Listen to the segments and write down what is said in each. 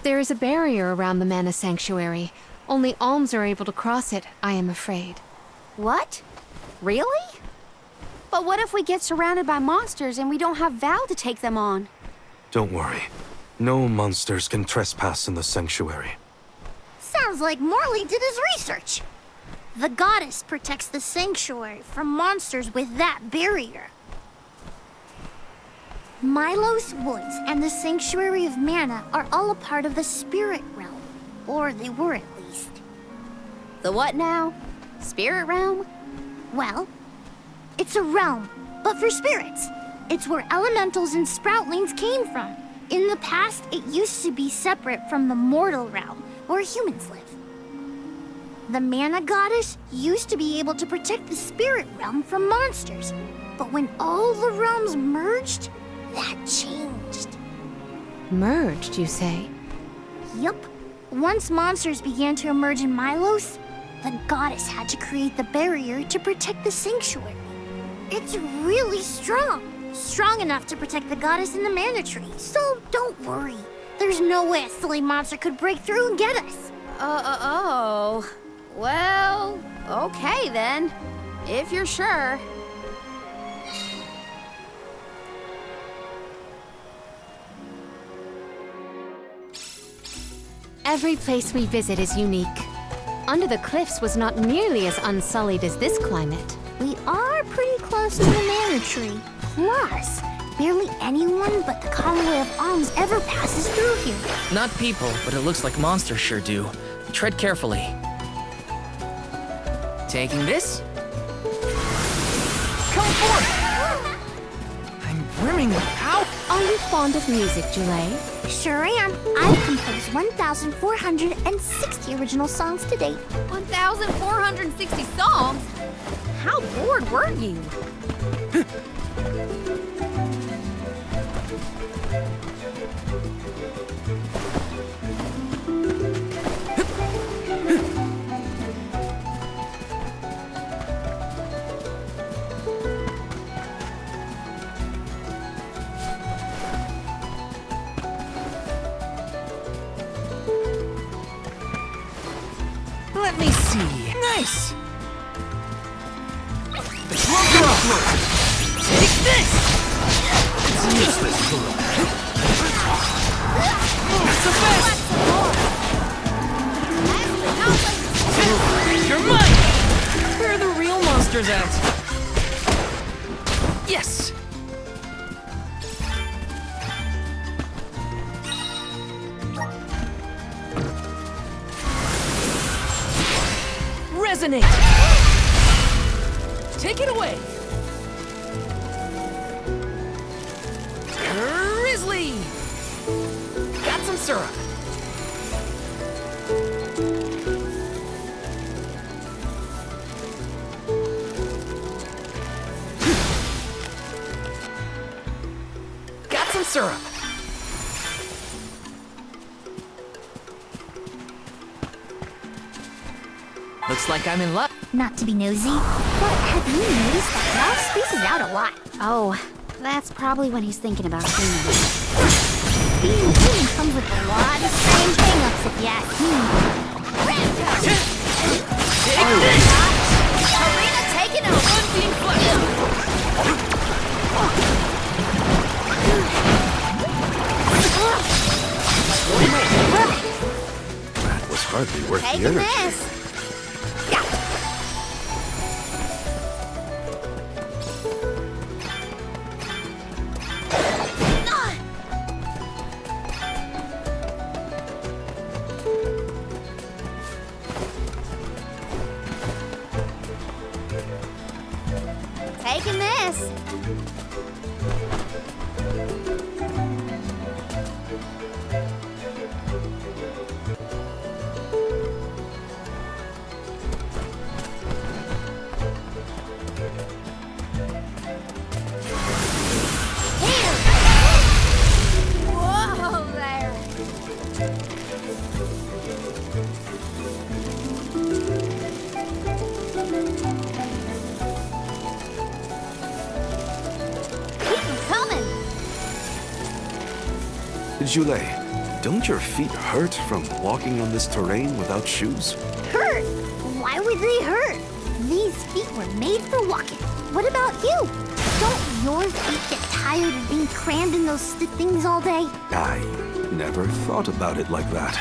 There is a barrier around the Mana Sanctuary. Only alms are able to cross it, I am afraid. What? Really? But what if we get surrounded by monsters and we don't have Val to take them on? Don't worry. No monsters can trespass in the sanctuary. Sounds like Morley did his research. The goddess protects the sanctuary from monsters with that barrier. Mylos Woods and the Sanctuary of Mana are all a part of the spirit realm. Or they were at least. The what now? Spirit realm? Well, it's a realm, but for spirits. It's where elementals and sproutlings came from. In the past, it used to be separate from the mortal realm, where humans live. The Mana Goddess used to be able to protect the spirit realm from monsters. But when all the realms merged, that changed. Merged, you say? Yup. Once monsters began to emerge in Mylos, the goddess had to create the barrier to protect the sanctuary. It's really strong. Strong enough to protect the goddess in the mana tree. So don't worry. There's no way a silly monster could break through and get us. Oh. Well, okay then. If you're sure. Every place we visit is unique. Under the Cliffs was not nearly as unsullied as this climate. We are pretty close to the mana tree. Plus, barely anyone but the convoy of alms ever passes through here. Not people, but it looks like monsters sure do. Tread carefully. Taking this? Come forth! I'm brimming with power! Are you fond of music, Julie? Sure am. I've composed 1,460 original songs to date. 1,460 songs? How bored were you? Let me see. Nice! Take this! It's useless, Bullock. That's the best! You're mine! Where are the real monsters at? Yes! Resonate! Take it away! Grizzly! Got some syrup. Got some syrup. Looks like I'm in luck. Not to be nosy, but have you noticed that Val spaces out a lot? Oh, that's probably when he's thinking about humans. Being human comes with a lot of strange hang-ups if you ask me. Take this! Karina taking over. Team That was hardly worth the Taking energy. this. Taking this. Whoa there. Keep 'em coming. Julie, Don't your feet hurt from walking on this terrain without shoes? Hurt? Why would they hurt? These feet were made for walking. What about you? Don't your feet get tired of being crammed in those stiff things all day? I never thought about it like that.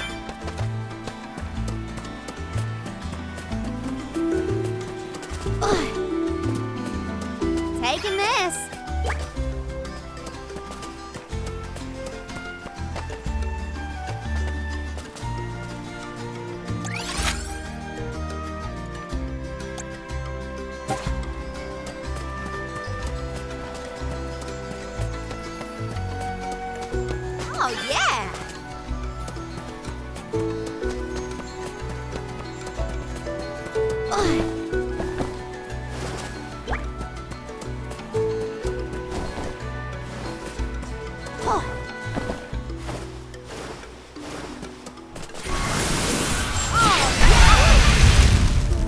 Taking this. Oh, yeah!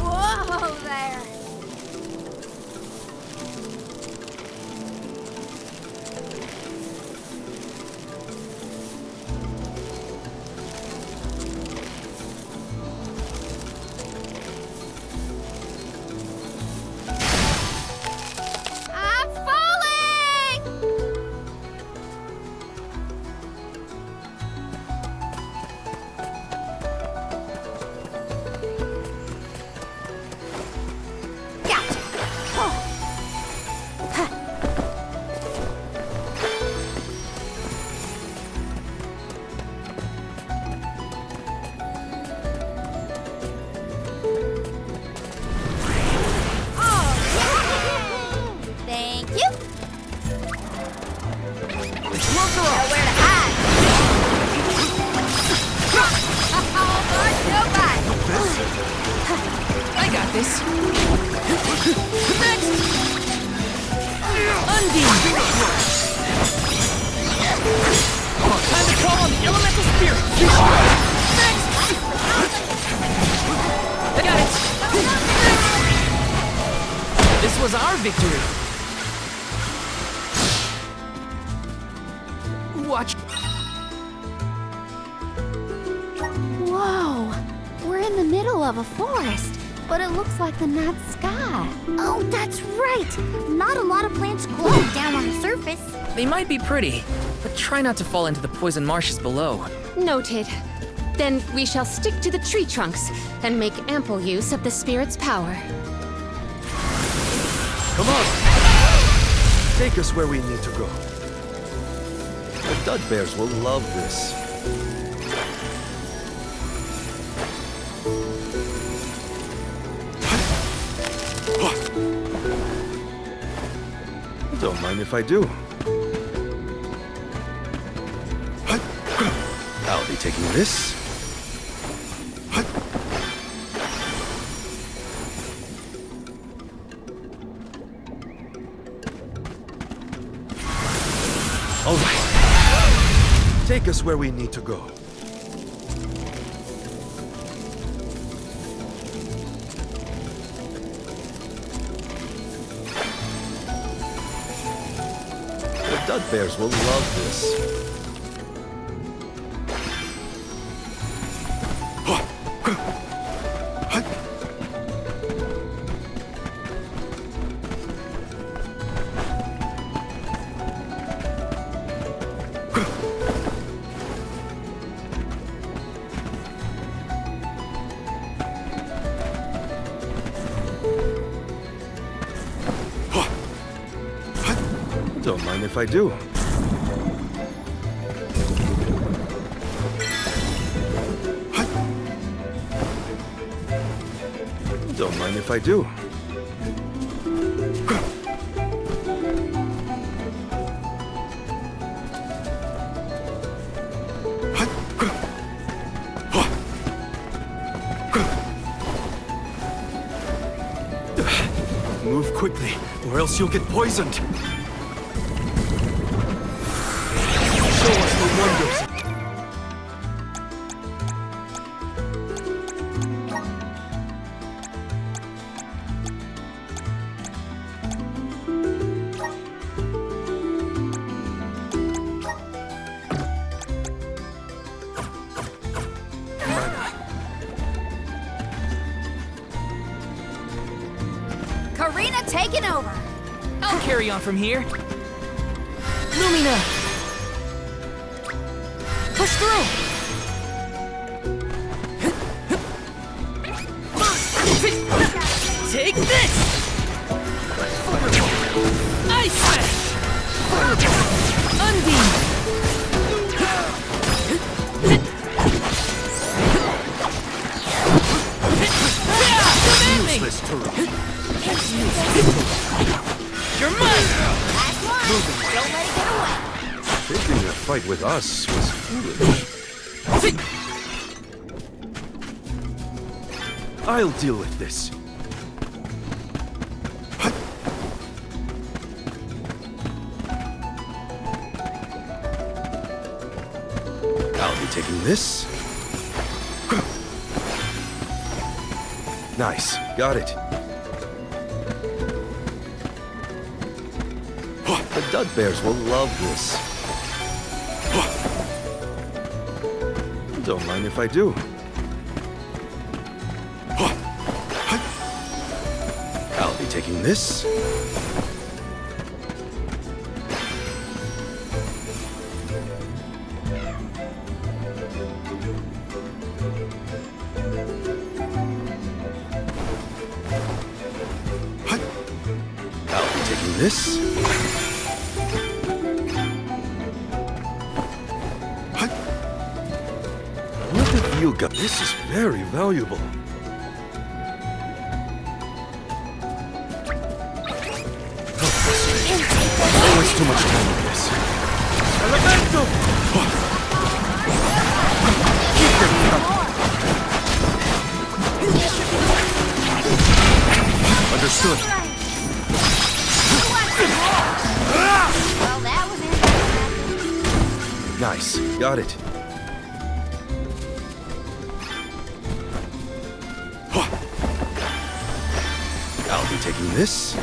Whoa there! I'm falling! Gotcha! Thank you. Nowhere to hide. Oh, Lord, nobody. I got this. Next! Undine! Time to call on the elemental spirit! Next! I got it! This was our victory! Watch! Whoa, we're in the middle of a forest, but it looks like the night sky. Oh, that's right. Not a lot of plants glow down on the surface. They might be pretty, but try not to fall into the poison marshes below. Noted. Then we shall stick to the tree trunks and make ample use of the spirit's power. Come on! Take us where we need to go. The dud bears will love this. Don't mind if I do. I'll be taking this. All right. Take us where we need to go. The dud bears will love this. Don't mind if I do. Don't mind if I do. Move quickly, or else you'll get poisoned. Show us the wonders. Arena taking over. I'll carry on from here. Lumina! Push through! Take this! Ice Smash! Unbeam! Useless turret. You're mine! Last one. Don't let it get away. Taking a fight with us was foolish. I'll deal with this. I'll be taking this. Nice, got it. The Dud Bears will love this. Don't mind if I do. I'll be taking this. I'll be taking this. What have you got? This is very valuable. Don't waste too much time on this. Elemental! Keep them up. Understood. Well, that was interesting. Nice, got it. I'll be taking this.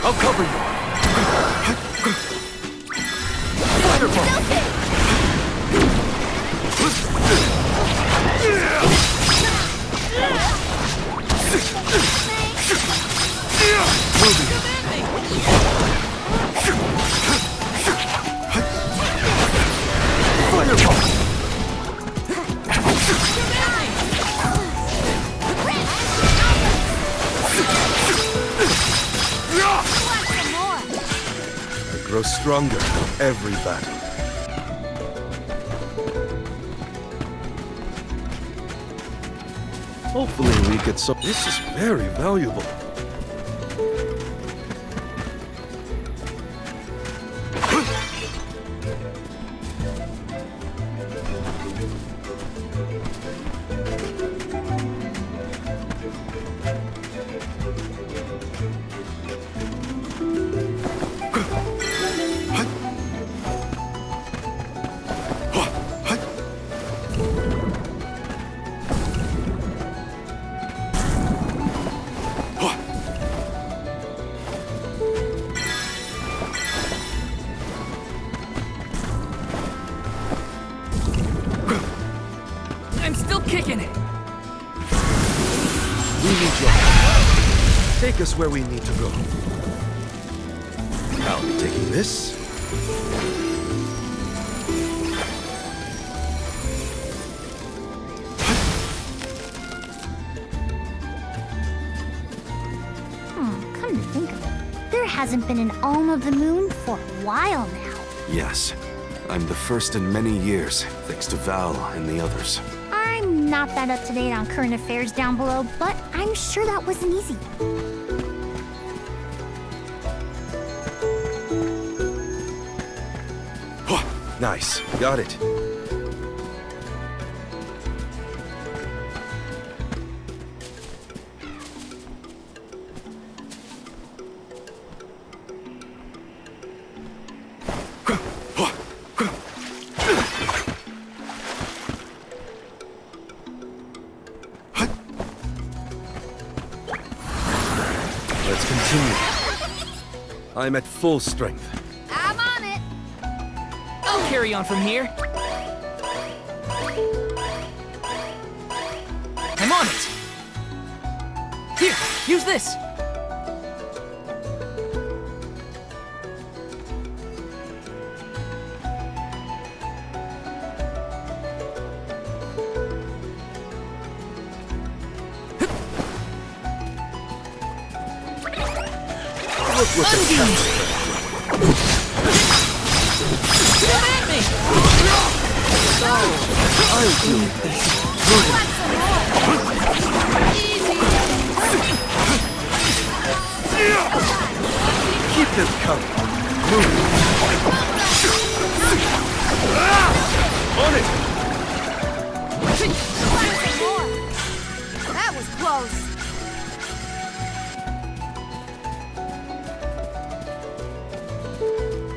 I'll cover you. Fireball. Grow stronger every battle. Hopefully we get some. This is very valuable. I'm still kicking it. We need your help. Take us where we need to go. I'll be taking this. Come to think of it, there hasn't been an Alm of the Moon for a while now. Yes. I'm the first in many years, thanks to Val and the others. I'm not that up to date on current affairs down below, but I'm sure that wasn't easy. Nice, got it. I'm at full strength. I'm on it. I'll carry on from here. I'm on it. Here, use this. Look at that. Get at me! I'll do this. Keep them coming. Move. On it. That was close.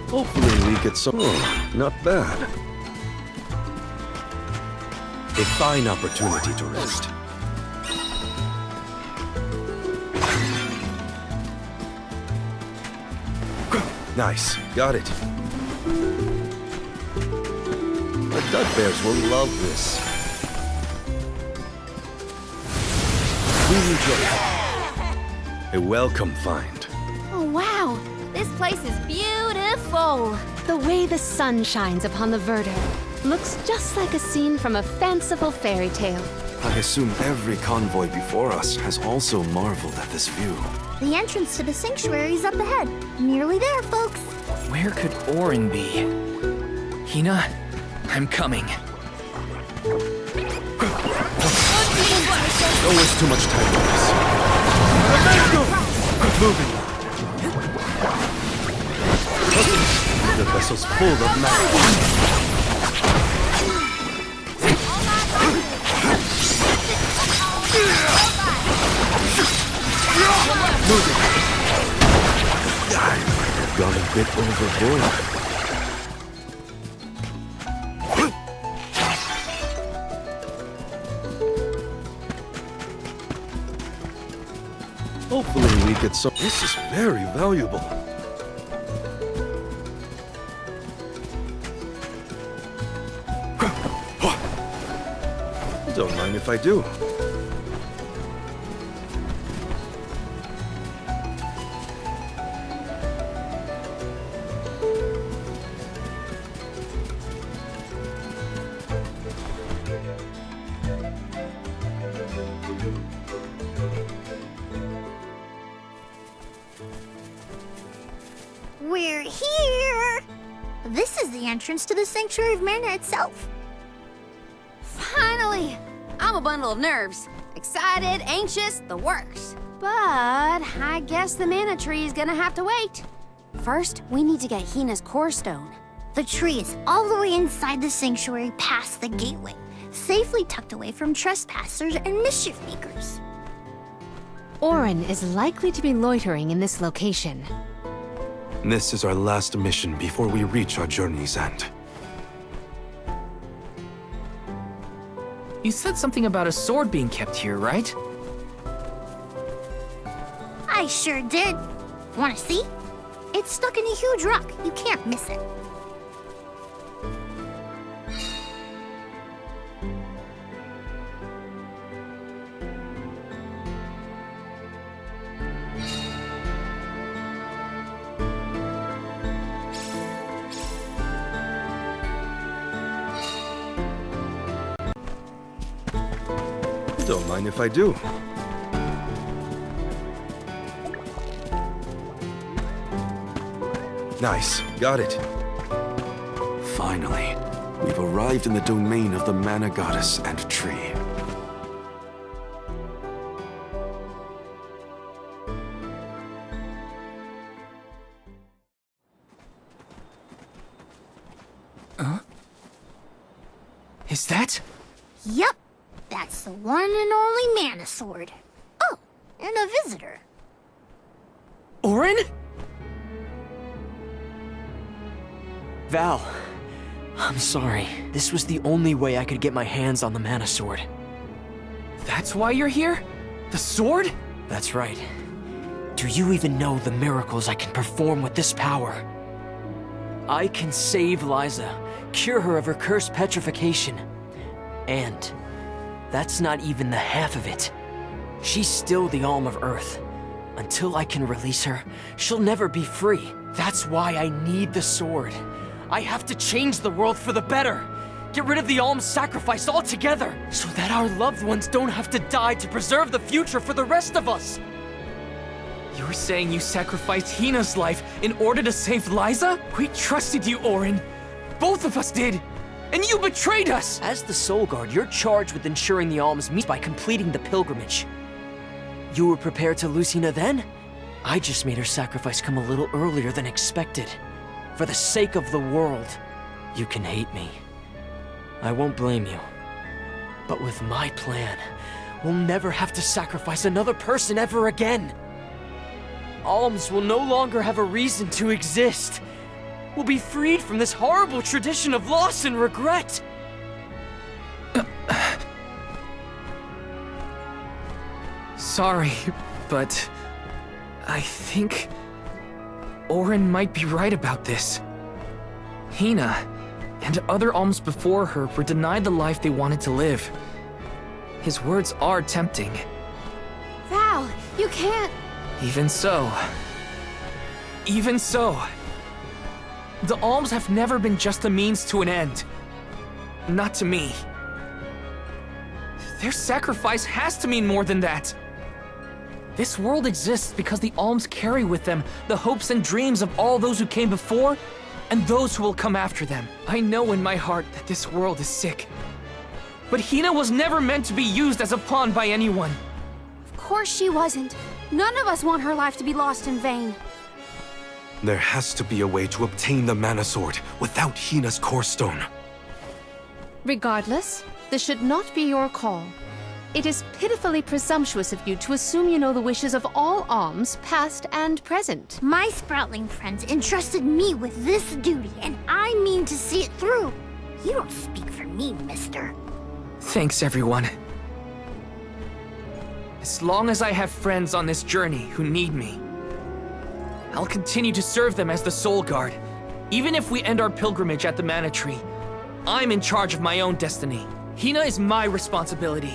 Hopefully we get some... Oh, not bad. A fine opportunity to rest. Nice. Got it. The dud bears will love this. We need your help. A welcome find. Oh, wow. This place is beautiful. The way the sun shines upon the verdure looks just like a scene from a fanciful fairy tale. I assume every convoy before us has also marveled at this view. The entrance to the sanctuary is up ahead. Nearly there, folks. Where could Orin be? Hina, I'm coming. Don't waste too much time on this. Moving. The vessel's full of magic. Moving. I might have gone a bit overboard. Hopefully we get some... This is very valuable. Don't mind if I do. We're here! This is the entrance to the Sanctuary of Mana itself. Finally! I'm a bundle of nerves. Excited, anxious, the works. But I guess the mana tree is gonna have to wait. First, we need to get Hina's core stone. The tree is all the way inside the sanctuary past the gateway, safely tucked away from trespassers and mischief makers. Orin is likely to be loitering in this location. This is our last mission before we reach our journey's end. You said something about a sword being kept here, right? I sure did. Want to see? It's stuck in a huge rock. You can't miss it. Don't mind if I do. Nice. Got it. Finally, we've arrived in the domain of the Mana Goddess and Tree. Is that? Yep. That's the one and only Mana Sword. Oh, and a visitor. Orin? Val, I'm sorry. This was the only way I could get my hands on the Mana Sword. That's why you're here? The sword? That's right. Do you even know the miracles I can perform with this power? I can save Liza, cure her of her cursed petrification. And that's not even the half of it. She's still the Alm of Earth. Until I can release her, she'll never be free. That's why I need the sword. I have to change the world for the better. Get rid of the Alm's sacrifice altogether, so that our loved ones don't have to die to preserve the future for the rest of us. You're saying you sacrificed Hina's life in order to save Liza? We trusted you, Orin. Both of us did. And you betrayed us! As the Soul Guard, you're charged with ensuring the Alm's meet by completing the pilgrimage. You were prepared to lose Hina then? I just made her sacrifice come a little earlier than expected. For the sake of the world. You can hate me. I won't blame you. But with my plan, we'll never have to sacrifice another person ever again. Alms will no longer have a reason to exist. We'll be freed from this horrible tradition of loss and regret. Sorry, but I think Orin might be right about this. Hina and other alms before her were denied the life they wanted to live. His words are tempting. Val, you can't... Even so, the alms have never been just a means to an end. Not to me. Their sacrifice has to mean more than that. This world exists because the alms carry with them the hopes and dreams of all those who came before and those who will come after them. I know in my heart that this world is sick. But Hina was never meant to be used as a pawn by anyone. Of course she wasn't. None of us want her life to be lost in vain. There has to be a way to obtain the Mana Sword without Hina's Core Stone. Regardless, this should not be your call. It is pitifully presumptuous of you to assume you know the wishes of all alms, past and present. My Sproutling friends entrusted me with this duty, and I mean to see it through. You don't speak for me, mister. Thanks, everyone. As long as I have friends on this journey who need me, I'll continue to serve them as the Soul Guard. Even if we end our pilgrimage at the Mana Tree, I'm in charge of my own destiny. Hina is my responsibility.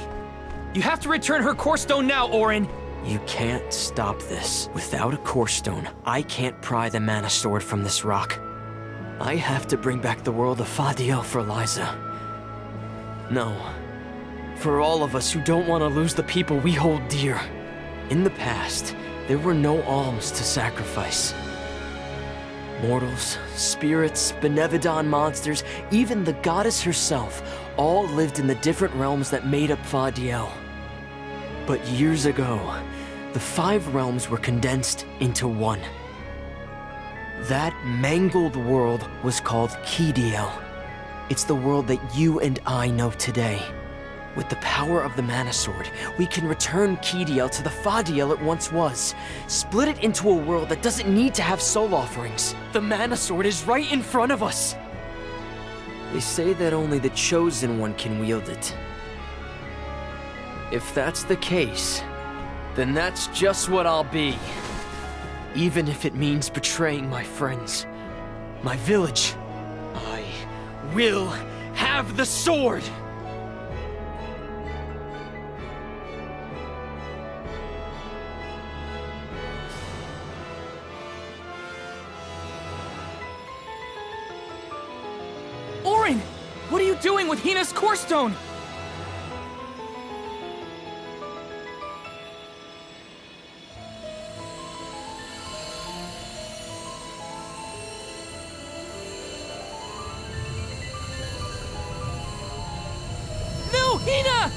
You have to return her Core Stone now, Orin! You can't stop this. Without a Core Stone, I can't pry the Mana Sword from this rock. I have to bring back the world of Fadiel for Liza. No. For all of us who don't want to lose the people we hold dear. In the past, there were no alms to sacrifice. Mortals, spirits, Benevodon monsters, even the goddess herself, all lived in the different realms that made up Fadiel. But years ago, the 5 realms were condensed into one. That mangled world was called Kidiel. It's the world that you and I know today. With the power of the Mana Sword, we can return Kidiel to the Fadiel it once was. Split it into a world that doesn't need to have soul offerings. The Mana Sword is right in front of us. They say that only the Chosen One can wield it. If that's the case, then that's just what I'll be. Even if it means betraying my friends, my village. I will have the sword! Orin! What are you doing with Hina's Core Stone? No, Hina!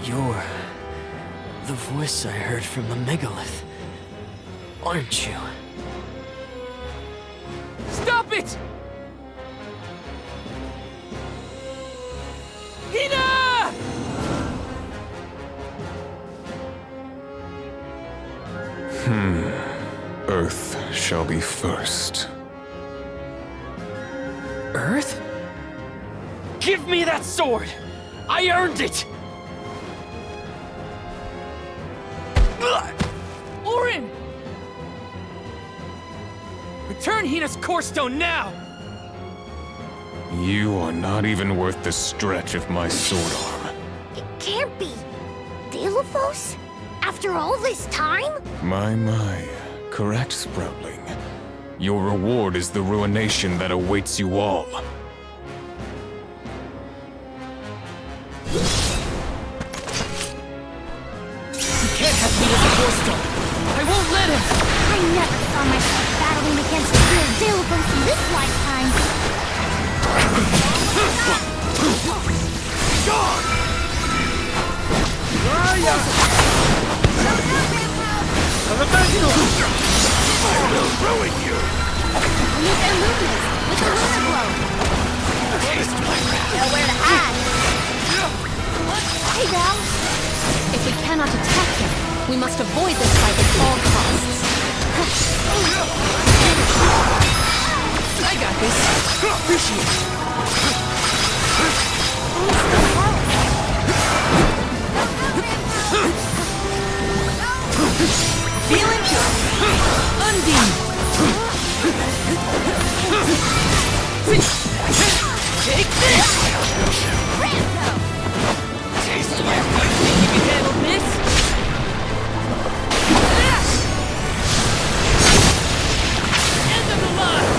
You're the voice I heard from the megalith, aren't you? Stop it! Hina! Earth shall be first. Earth? Give me that sword! I earned it! Orin! Return Hina's core stone now! You are not even worth the stretch of my sword arm. It can't be. Daelophos? After all this time? My. Correct, Sproutling. Your reward is the ruination that awaits you all. You can't have Hina's core stone! I won't let him! I never saw myself battling against the real Daelophos in this lifetime. I will ruin you! Use their movements with the lunar blow. Taste my wrath. Nowhere to hide. Hey, Val. If we cannot attack him, we must avoid this fight at all costs. I got this! Appreciate it! Feeling good! Undine! Take this! Taste my wrath. Think you can handle this? End of the line!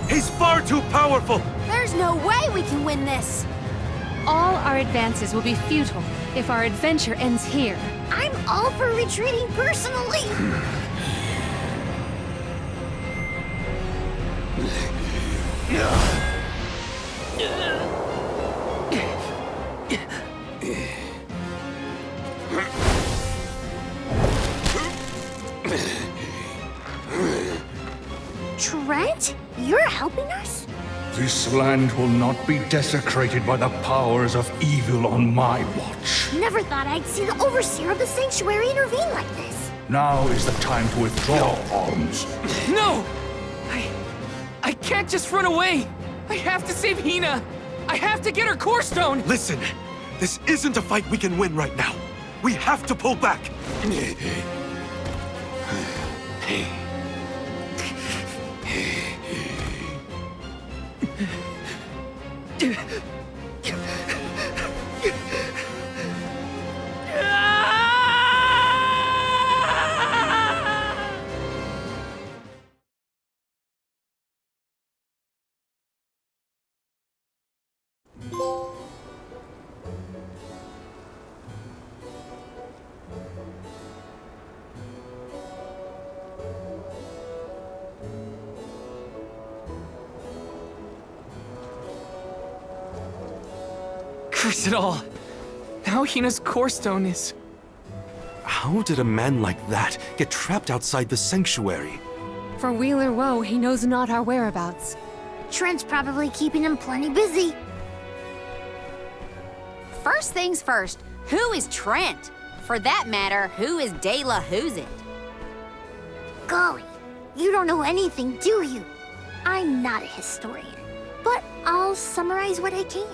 He's far too powerful! There's no way we can win this. All our advances will be futile if our adventure ends here. I'm all for retreating personally. Trent, you're helping us? This land will not be desecrated by the powers of evil on my watch. Never thought I'd see the overseer of the sanctuary intervene like this. Now is the time to withdraw, Arms. No! I can't just run away! I have to save Hina! I have to get her core stone! Listen, this isn't a fight we can win right now. We have to pull back. Curse it all! Now Hina's core stone is... How did a man like that get trapped outside the sanctuary? For Wheeler Woe, he knows not our whereabouts. Trent's probably keeping him plenty busy. First things first, who is Trent? For that matter, who is Daelophos it? Golly, you don't know anything, do you? I'm not a historian, but I'll summarize what I can.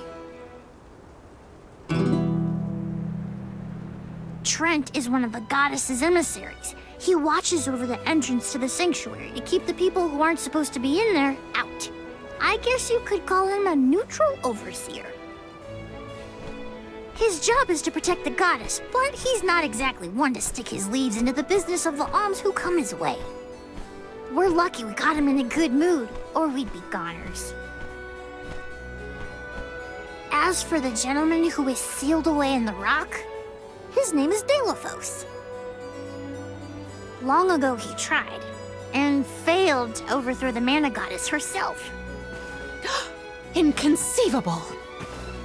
Trent is one of the goddess's emissaries. He watches over the entrance to the sanctuary to keep the people who aren't supposed to be in there out. I guess you could call him a neutral overseer. His job is to protect the goddess, but he's not exactly one to stick his leaves into the business of the alms who come his way. We're lucky we got him in a good mood, or we'd be goners. As for the gentleman who is sealed away in the rock, his name is Daelophos. Long ago he tried, and failed to overthrow the mana goddess herself. Inconceivable!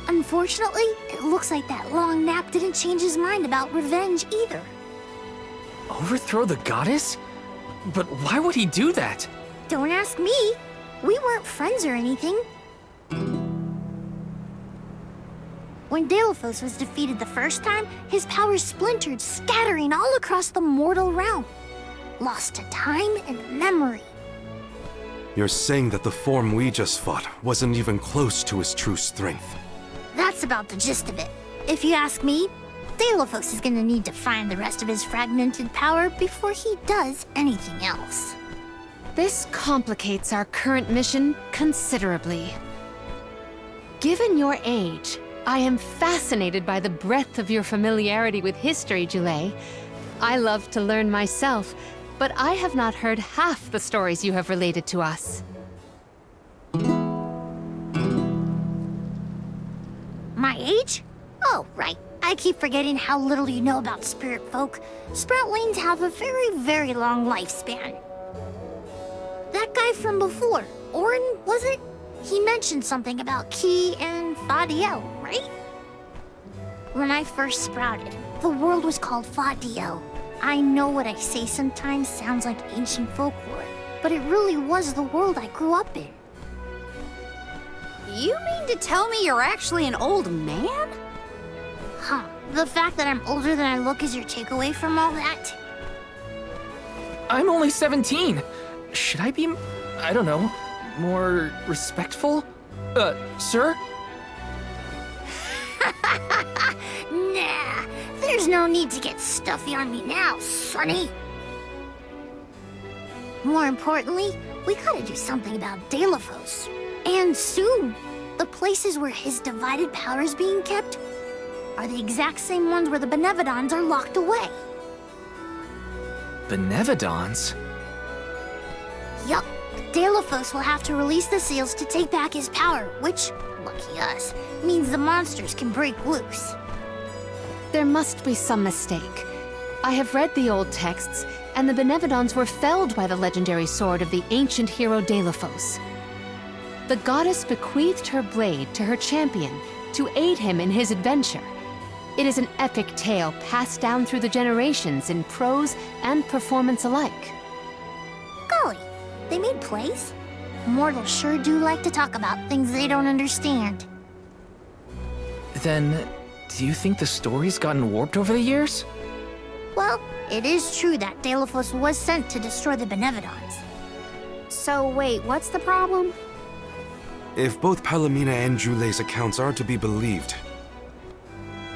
Unfortunately, it looks like that long nap didn't change his mind about revenge either. Overthrow the goddess? But why would he do that? Don't ask me. We weren't friends or anything. When Daelophos was defeated the first time, his powers splintered, scattering all across the mortal realm. Lost to time and memory. You're saying that the form we just fought wasn't even close to his true strength. That's about the gist of it. If you ask me, Daelophos is gonna need to find the rest of his fragmented power before he does anything else. This complicates our current mission considerably. Given your age, I am fascinated by the breadth of your familiarity with history, Jule. I love to learn myself, but I have not heard half the stories you have related to us. My age? Oh, right. I keep forgetting how little you know about spirit folk. Sproutlings have a very, very long lifespan. That guy from before, Orin, was it? He mentioned something about Ki and Fadiel, right? When I first sprouted, the world was called Fadiel. I know what I say sometimes sounds like ancient folklore, but it really was the world I grew up in. You mean to tell me you're actually an old man? Huh. The fact that I'm older than I look is your takeaway from all that? I'm only 17. Should I be, I don't know, more respectful? Sir? Nah, there's no need to get stuffy on me now, sonny. More importantly, we gotta do something about Daelophos. And soon. The places where his divided power is being kept are the exact same ones where the Benevodons are locked away. Benevodons? Yup. Daelophos will have to release the seals to take back his power, which, lucky us, means the monsters can break loose. There must be some mistake. I have read the old texts, and the Benevodons were felled by the legendary sword of the ancient hero Daelophos. The goddess bequeathed her blade to her champion to aid him in his adventure. It is an epic tale passed down through the generations in prose and performance alike. Golly, they made plays? Mortals sure do like to talk about things they don't understand. Then, do you think the story's gotten warped over the years? Well, it is true that Daelophos was sent to destroy the Benevodons. So wait, what's the problem? If both Palomina and Jule's accounts are to be believed,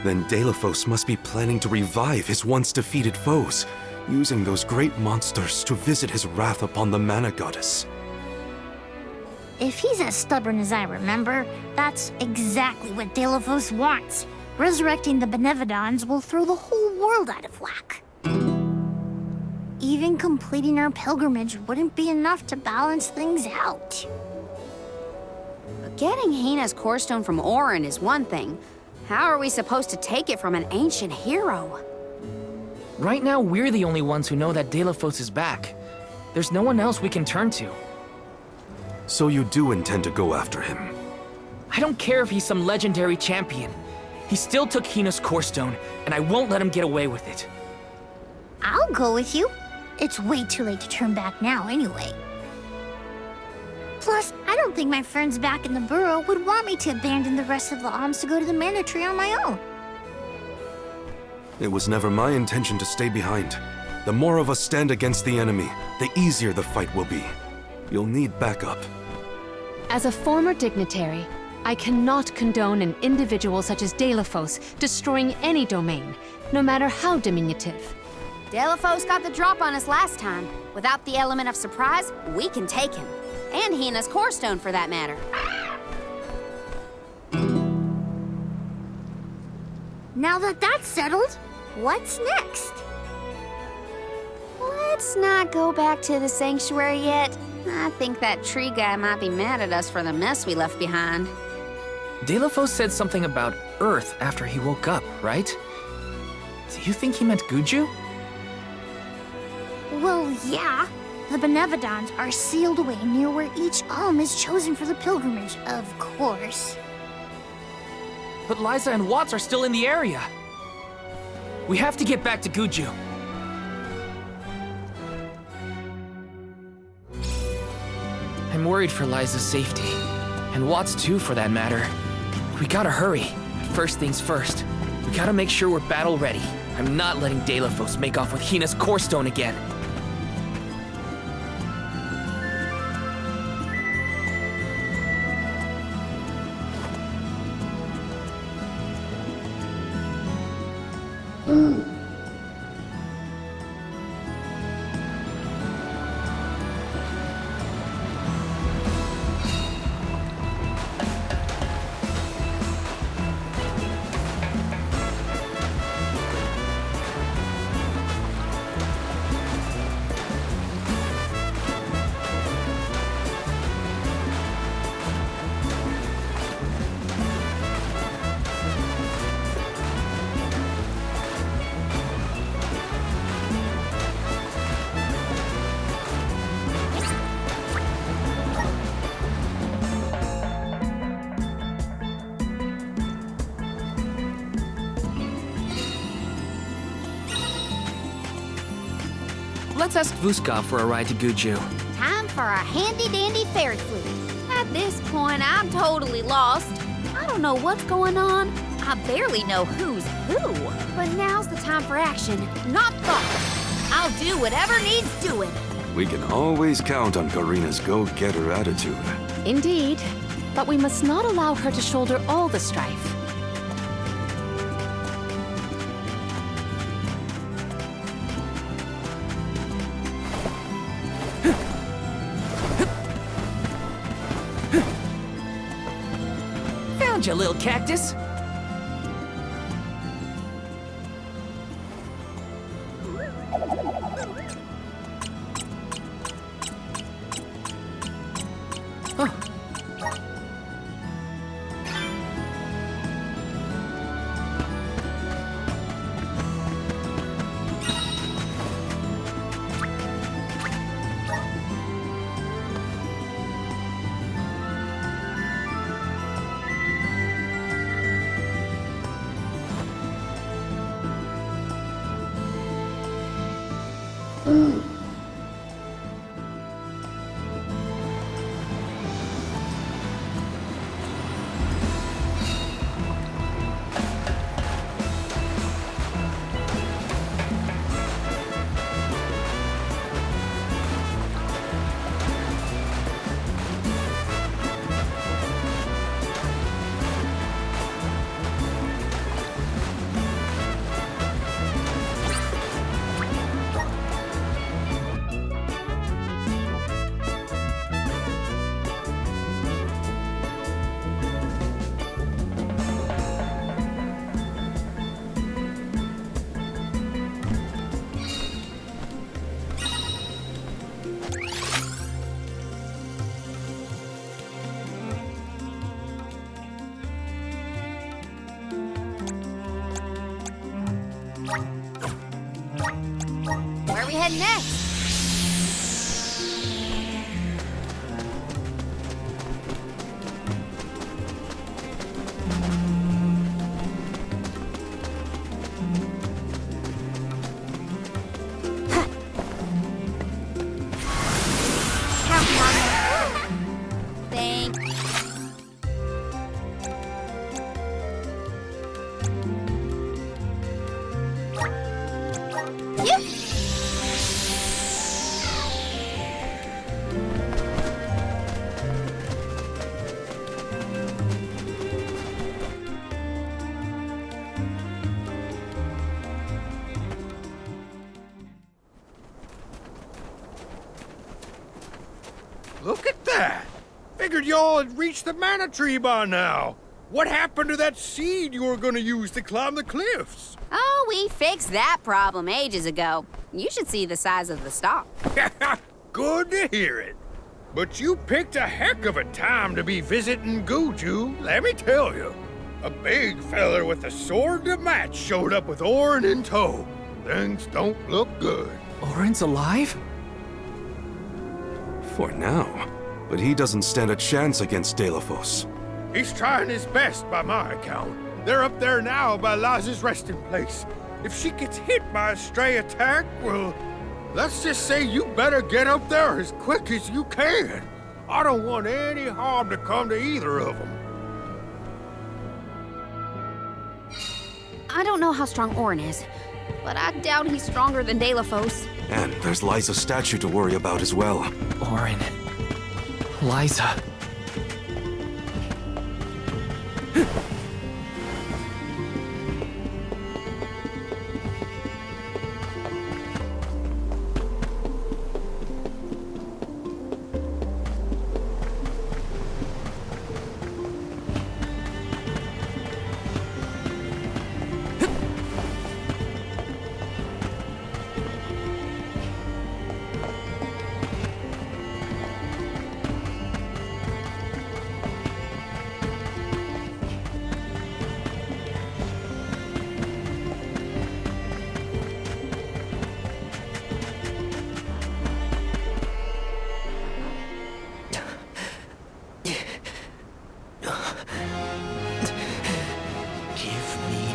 then Daelophos must be planning to revive his once defeated foes, using those great monsters to visit his wrath upon the mana goddess. If he's as stubborn as I remember, that's exactly what Daelophos wants. Resurrecting the Benevodons will throw the whole world out of whack. Even completing our pilgrimage wouldn't be enough to balance things out. Getting Hina's core stone from Orin is one thing. How are we supposed to take it from an ancient hero? Right now, we're the only ones who know that Daelophos is back. There's no one else we can turn to. So you do intend to go after him? I don't care if he's some legendary champion. He still took Hina's core stone, and I won't let him get away with it. I'll go with you. It's way too late to turn back now anyway. Plus, I don't think my friends back in the burrow would want me to abandon the rest of the Alms to go to the Mana Tree on my own. It was never my intention to stay behind. The more of us stand against the enemy, the easier the fight will be. You'll need backup. As a former dignitary, I cannot condone an individual such as Daelophos destroying any domain, no matter how diminutive. Daelophos got the drop on us last time. Without the element of surprise, we can take him. And Hina's core stone, for that matter. Now that that's settled, what's next? Let's not go back to the sanctuary yet. I think that tree guy might be mad at us for the mess we left behind. Daelophos said something about Earth after he woke up, right? Do you think he meant Guju? Well, yeah. The Benevodons are sealed away near where each alm is chosen for the pilgrimage, of course. But Liza and Watts are still in the area. We have to get back to Guju. I'm worried for Liza's safety. And Watts too, for that matter. We gotta hurry. First things first. We gotta make sure we're battle ready. I'm not letting Daelophos make off with Hina's core stone again. Let's ask Vuskov for a ride to Guju. Time for a handy-dandy fairy flute. At this point, I'm totally lost. I don't know what's going on. I barely know who's who. But now's the time for action, not thought. I'll do whatever needs doing. We can always count on Karina's go-getter attitude. Indeed. But we must not allow her to shoulder all the strife. Found you, little cactus. Where are we heading next? Thank you. Look at that! Figured y'all had reached the mana tree by now. What happened to that seed you were gonna use to climb the cliffs? Oh, we fixed that problem ages ago. You should see the size of the stalk. Good to hear it. But you picked a heck of a time to be visiting Guju, let me tell you. A big feller with a sword to match showed up with Orin in tow. Things don't look good. Orin's alive? For now. But he doesn't stand a chance against Daelophos. He's trying his best by my account. They're up there now by Liza's resting place. If she gets hit by a stray attack, well, let's just say you better get up there as quick as you can. I don't want any harm to come to either of them. I don't know how strong Orin is, but I doubt he's stronger than Daelophos. And there's Liza's statue to worry about as well. Orin. Liza.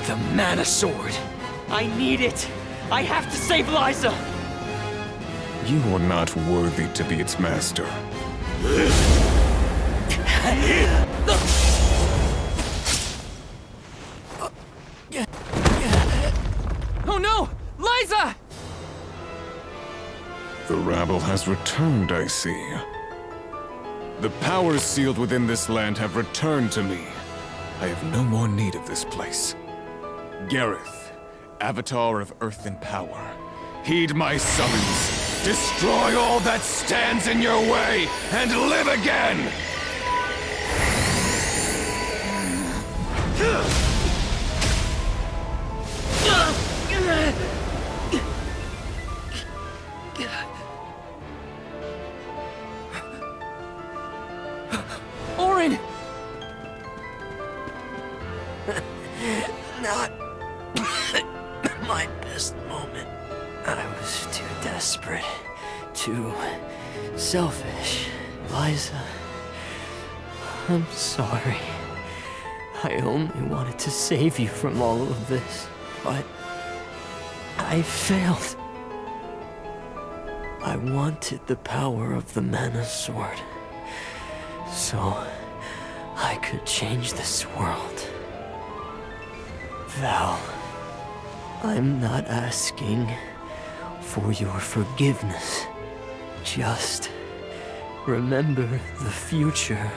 The mana sword. I need it. I have to save Liza. You are not worthy to be its master. Oh no! Liza! The rabble has returned, I see. The powers sealed within this land have returned to me. I have no more need of this place. Gareth, Avatar of Earth and Power, heed my summons. Destroy all that stands in your way, and live again! Orin! Not my best moment. I was too desperate, too selfish. Liza, I'm sorry. I only wanted to save you from all of this, but I failed. I wanted the power of the mana sword, so I could change this world. Val, I'm not asking for your forgiveness. Just remember the future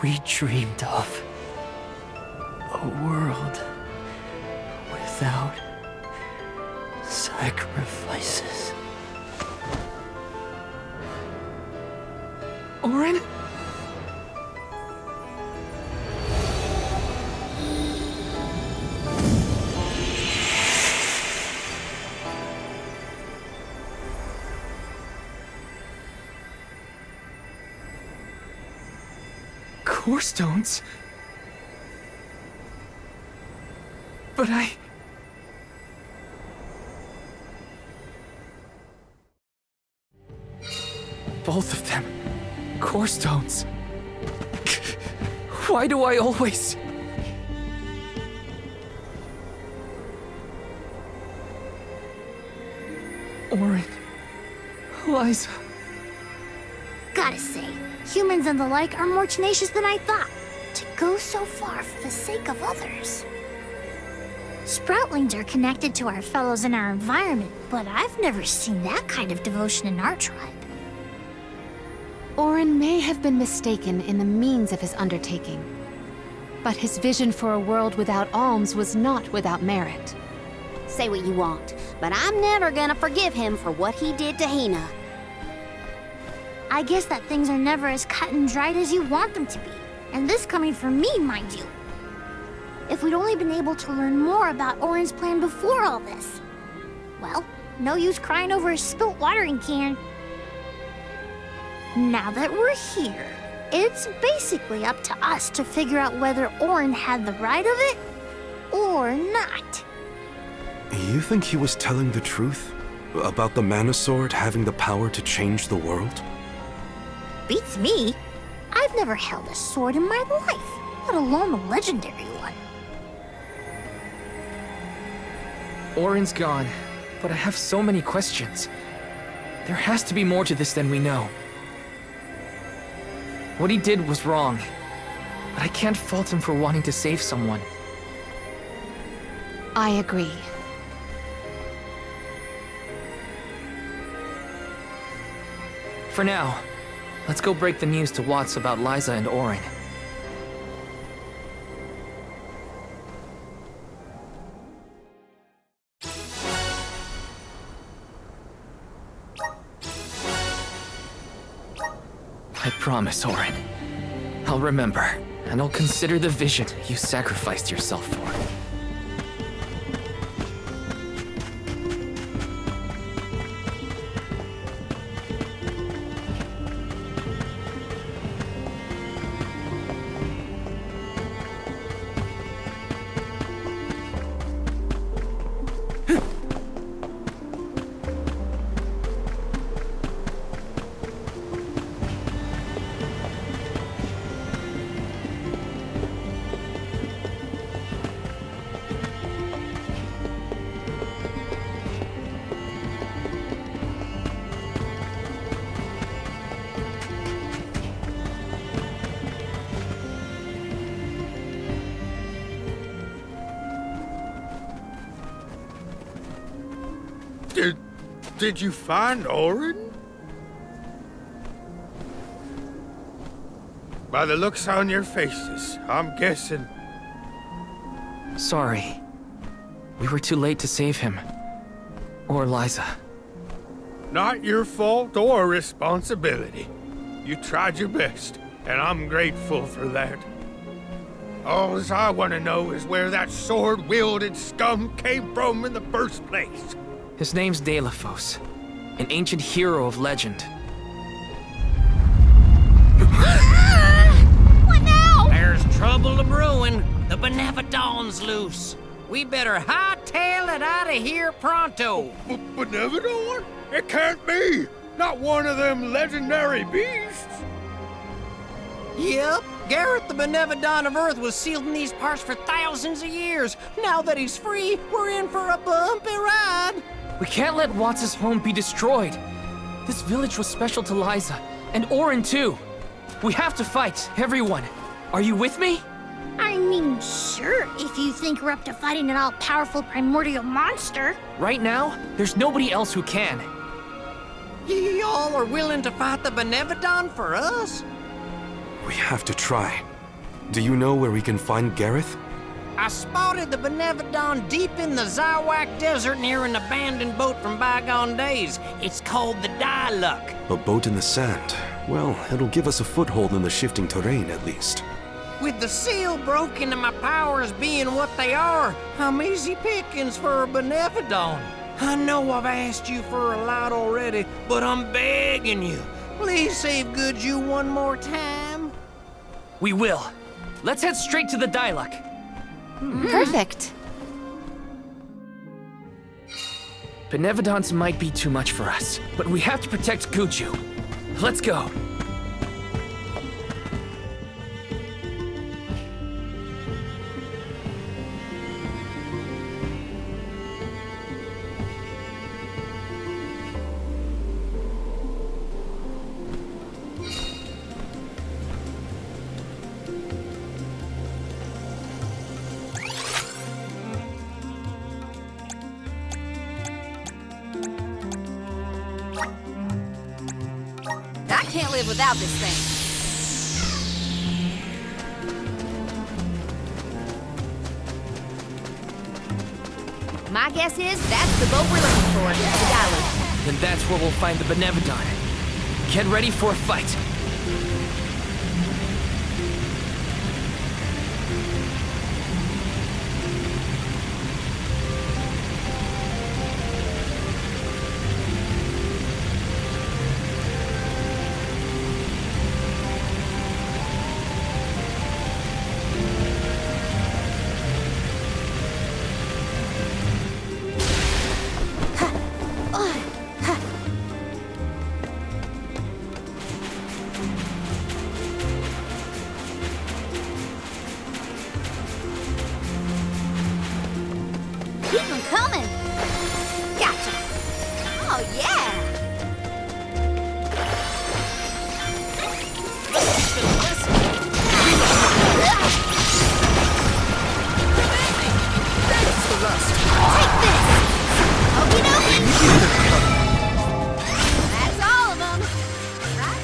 we dreamed of. A world without sacrifices. Orin? Core stones? But both of them. Core stones. Why do I always... Orin. Liza. Gotta say, humans and the like are more tenacious than I thought. To go so far for the sake of others. Sproutlings are connected to our fellows in our environment, but I've never seen that kind of devotion in our tribe. Orin may have been mistaken in the means of his undertaking, but his vision for a world without alms was not without merit. Say what you want, but I'm never gonna forgive him for what he did to Hina. I guess that things are never as cut and dried as you want them to be. And this coming from me, mind you. If we'd only been able to learn more about Orin's plan before all this. Well, no use crying over a spilt watering can. Now that we're here, it's basically up to us to figure out whether Orin had the right of it or not. You think he was telling the truth? About the Mana Sword having the power to change the world? Beats me. I've never held a sword in my life, let alone a legendary one. Orin's gone, but I have so many questions. There has to be more to this than we know. What he did was wrong, but I can't fault him for wanting to save someone. I agree. For now, let's go break the news to Watts about Liza and Orin. I promise, Orin. I'll remember, and I'll consider the vision you sacrificed yourself for. Did you find Orin? By the looks on your faces, I'm guessing. Sorry. We were too late to save him. Or Liza. Not your fault or responsibility. You tried your best, and I'm grateful for that. All I want to know is where that sword-wielded scum came from in the first place. His name's Daelophos, an ancient hero of legend. What now? There's trouble a-brewing. The Benevodon's loose. We better hightail it out of here pronto. Benevodon? It can't be! Not one of them legendary beasts! Yep, Gareth the Benevodon of Earth was sealed in these parts for thousands of years. Now that he's free, we're in for a bumpy ride. We can't let Watts' home be destroyed. This village was special to Liza, and Orin too. We have to fight, everyone. Are you with me? I mean, sure, if you think we're up to fighting an all-powerful primordial monster. Right now, there's nobody else who can. Y'all are willing to fight the Benevodon for us? We have to try. Do you know where we can find Gareth? I spotted the Benevodon deep in the Zawak Desert near an abandoned boat from bygone days. It's called the Daelophos. A boat in the sand. Well, it'll give us a foothold in the shifting terrain, at least. With the seal broken and my powers being what they are, I'm easy pickings for a Benevodon. I know I've asked you for a lot already, but I'm begging you. Please save Goodju one more time. We will. Let's head straight to the Daelophos. Perfect. Benevodons might be too much for us, but we have to protect Goodju. Let's go. I can't live without this thing. My guess is that's the boat we're looking for, the Daelophos. Then that's where we'll find the Benevodon. Get ready for a fight. Keep them coming. Gotcha. Oh, yeah. Take this. Okie dokie. That's all of them. Right?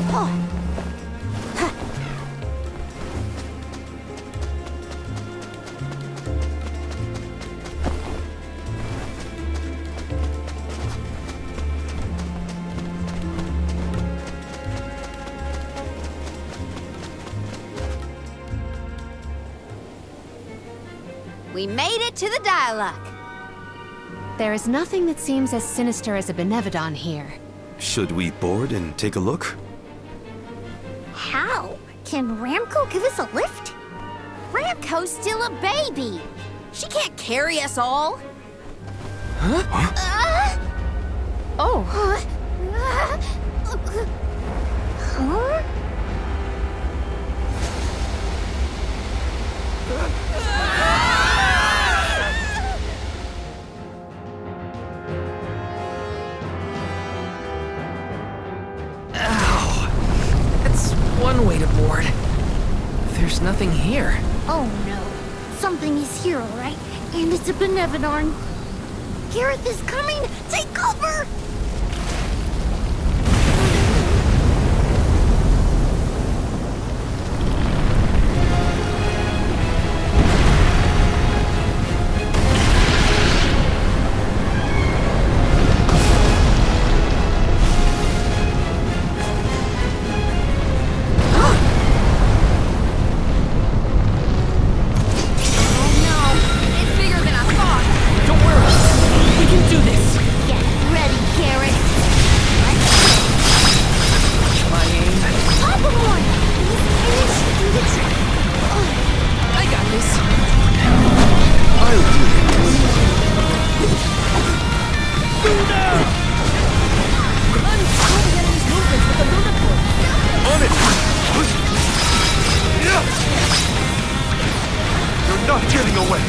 Oh. Huh. We made it to the Daelophos. There is nothing that seems as sinister as a Benevodon here. Should we board and take a look? How? Can Ramco give us a lift? Ramco's still a baby. She can't carry us all. Oh, Huh? That's one way to board. There's nothing here. Oh no. Something is here, all right? And it's a Benevodon. Gareth is coming! Take cover! Not getting away!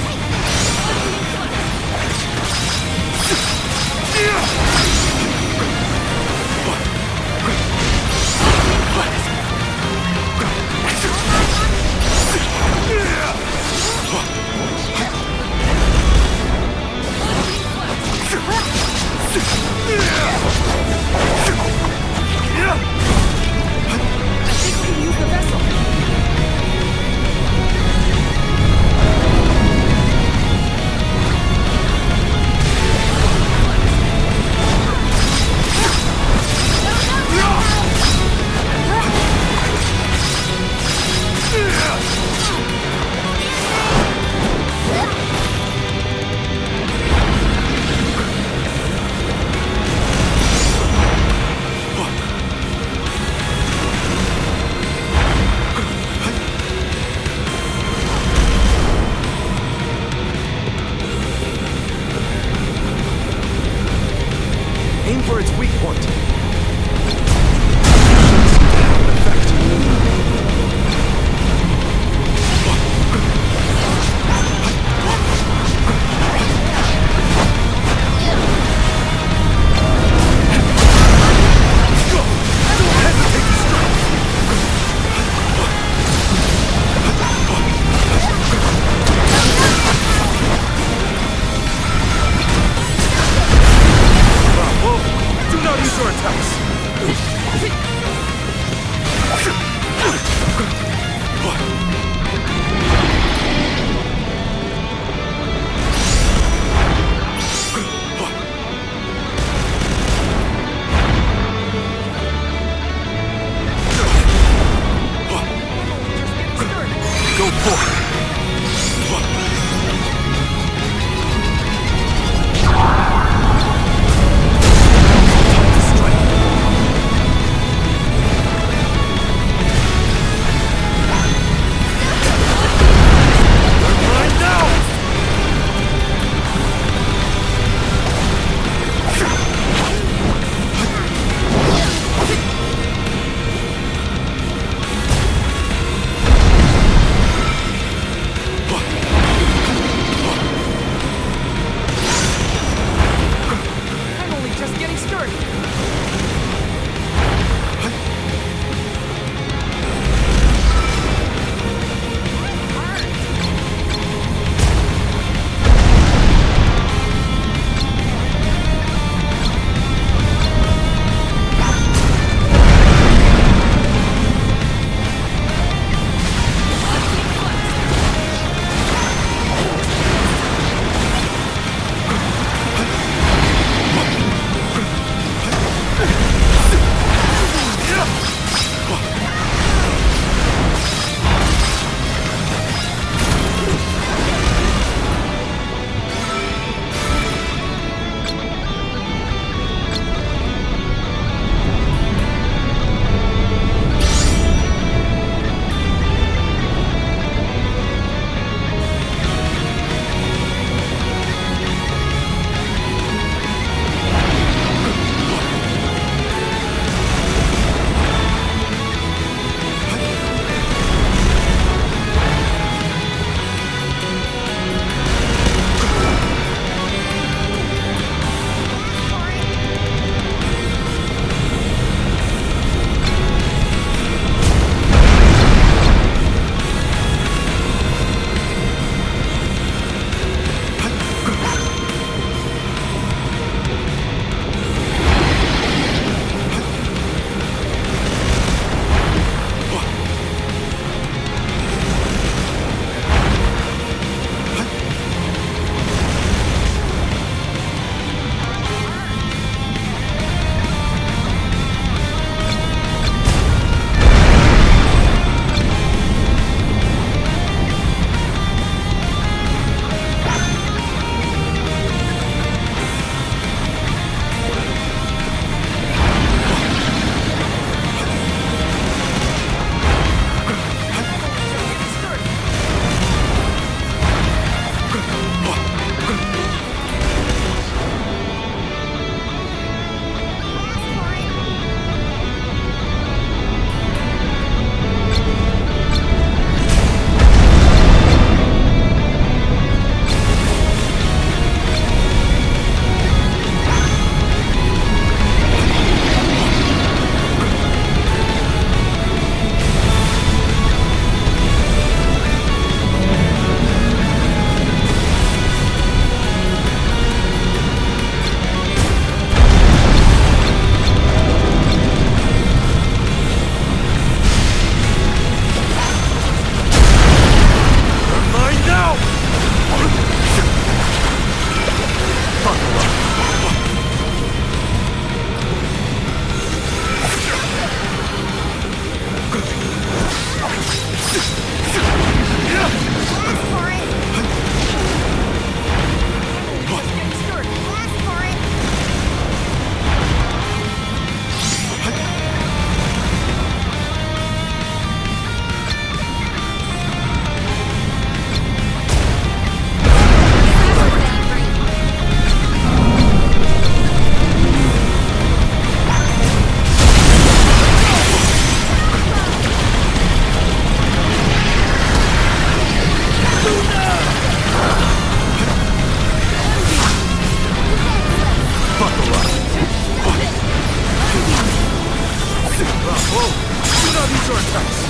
Aim for its weak point. sword touch!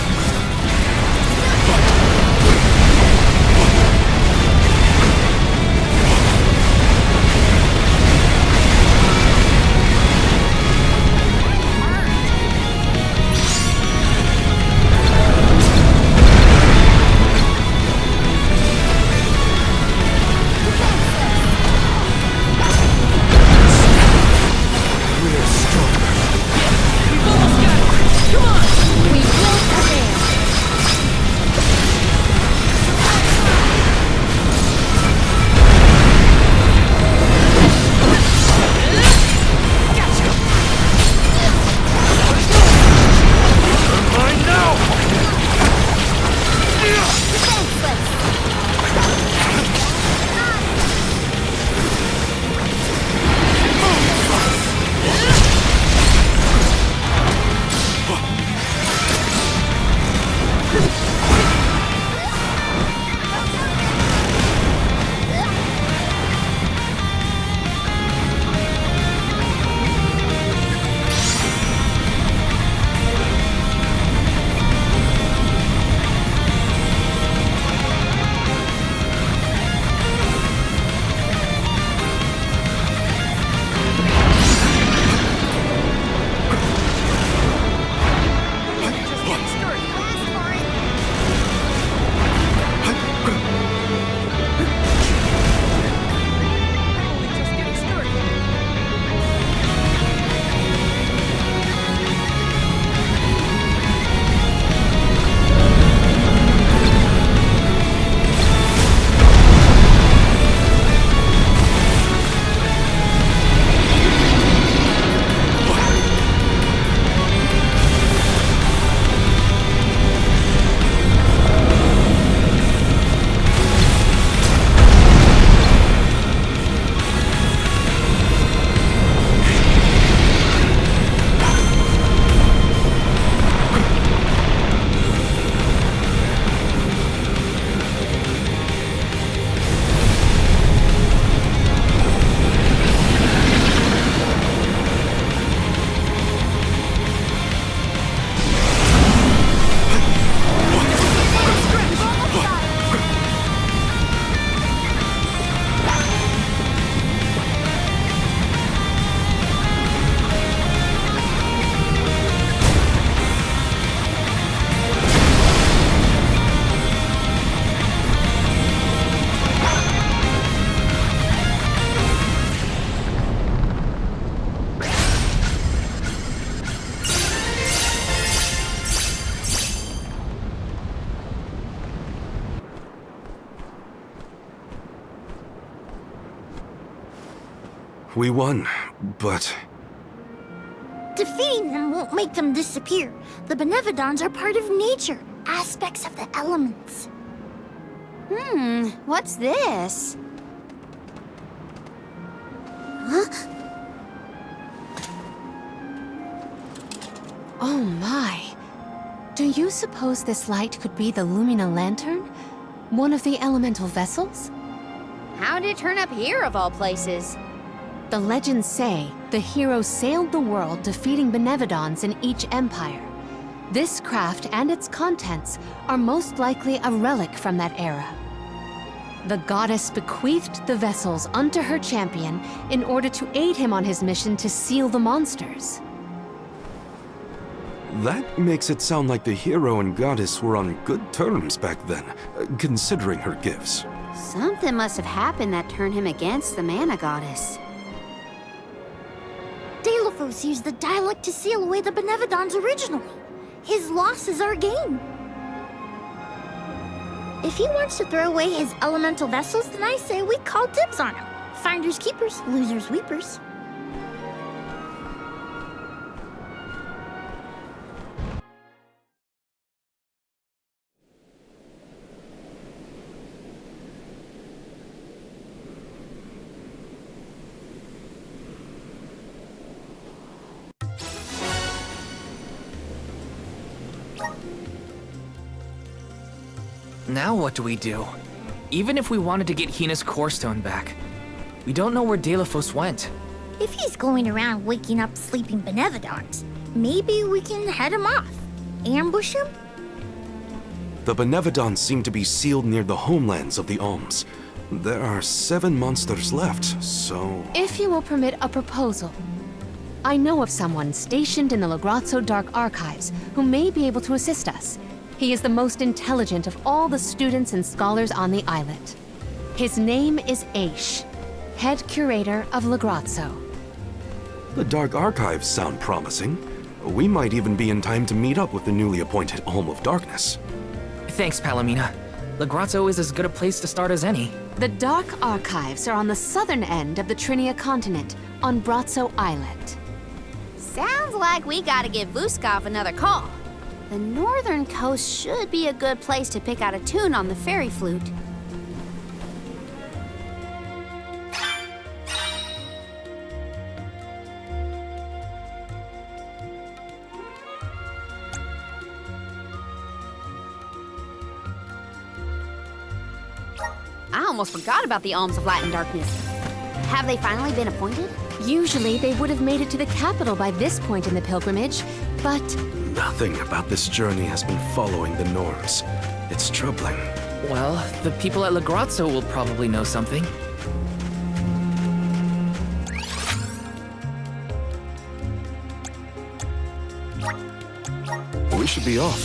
We won, but... Defeating them won't make them disappear. The Benevodons are part of nature, aspects of the elements. What's this? Huh? Oh my. Do you suppose this light could be the Lumina Lantern? One of the elemental vessels? How'd it turn up here of all places? The legends say the hero sailed the world defeating Benevodons in each empire. This craft and its contents are most likely a relic from that era. The goddess bequeathed the vessels unto her champion in order to aid him on his mission to seal the monsters. That makes it sound like the hero and goddess were on good terms back then, considering her gifts. Something must have happened that turned him against the mana goddess. Daelophos used the dialect to seal away the Benevodon's original. His loss is our gain. If he wants to throw away his elemental vessels, then I say we call dibs on him. Finders keepers, losers weepers. Now what do we do? Even if we wanted to get Hina's core stone back, we don't know where Daelophos went. If he's going around waking up sleeping Benevodons, maybe we can head him off. Ambush him? The Benevodons seem to be sealed near the homelands of the Alms. There are 7 monsters left, so... If you will permit a proposal. I know of someone stationed in the Legrazzo Dark Archives who may be able to assist us. He is the most intelligent of all the students and scholars on the islet. His name is Aish, head curator of Legrazzo. The Dark Archives sound promising. We might even be in time to meet up with the newly appointed Alm of Darkness. Thanks, Palomina. Legrazzo is as good a place to start as any. The Dark Archives are on the southern end of the Trinia continent, on Brazzo Islet. Sounds like we gotta give Vuskov another call. The northern coast should be a good place to pick out a tune on the fairy flute. I almost forgot about the Alms of Light and Darkness. Have they finally been appointed? Usually they would have made it to the capital by this point in the pilgrimage, but Nothing about this journey has been following the norms. It's troubling. Well, the people at Legrazzo will probably know something. We should be off.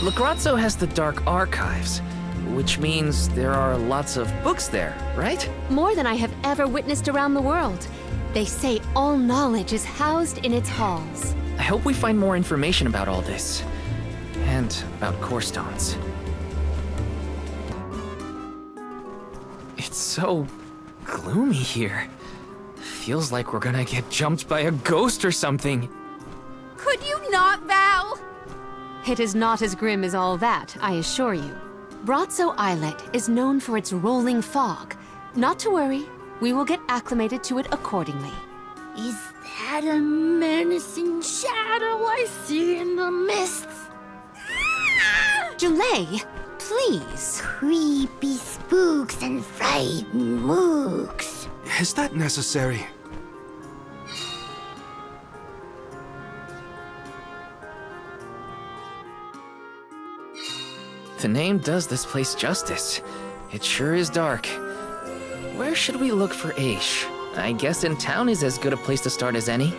Legrazzo has the Dark Archives, which means there are lots of books there, right? more than I have ever witnessed around the world. They say all knowledge is housed in its halls. I hope we find more information about all this. And about core stones. It's so gloomy here. Feels like we're gonna get jumped by a ghost or something. Could you not, Val? It is not as grim as all that, I assure you. Brazzo Islet is known for its rolling fog. Not to worry, we will get acclimated to it accordingly. Is that a menacing shadow I see in the mists? Julay, please. Creepy spooks and frightened mooks. Is that necessary? The name does this place justice. It sure is dark. Where should we look for Aish? I guess in town is as good a place to start as any.